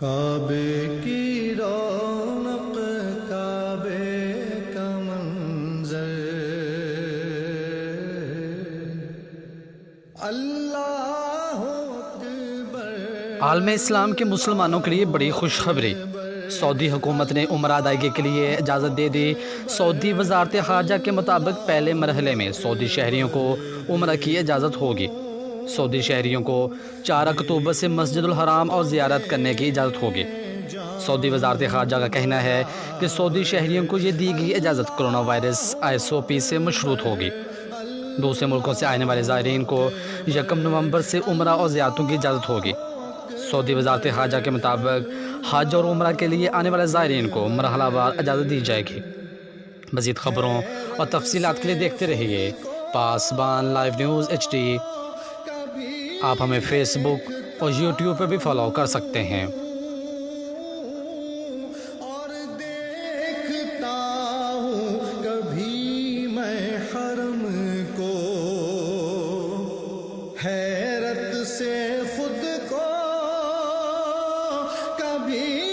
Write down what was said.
کعبے کی رونق کعبے کا منظر اللہ اکبر۔ عالم اسلام کے مسلمانوں کے لیے بڑی خوشخبری، سعودی حکومت نے عمرہ ادائیگی کے لیے اجازت دے دی۔ سعودی وزارت خارجہ کے مطابق پہلے مرحلے میں سعودی شہریوں کو عمرہ کی اجازت ہوگی۔ سعودی شہریوں کو 4 اکتوبر سے مسجد الحرام اور زیارت کرنے کی اجازت ہوگی۔ سعودی وزارت خارجہ کا کہنا ہے کہ سعودی شہریوں کو یہ دی گئی اجازت کرونا وائرس ISOP سے مشروط ہوگی۔ دوسرے ملکوں سے آنے والے زائرین کو 1 نومبر سے عمرہ اور زیارتوں کی اجازت ہوگی۔ سعودی وزارت خارجہ کے مطابق حج اور عمرہ کے لیے آنے والے زائرین کو مرحلہ وار اجازت دی جائے گی۔ مزید خبروں اور تفصیلات کے لیے دیکھتے رہیے پاسبان لائیو نیوز HD۔ آپ ہمیں فیس بک اور YouTube پہ بھی فالو کر سکتے ہیں۔ اور دیکھتا ہوں کبھی میں حرم کو، حیرت سے خود کو کبھی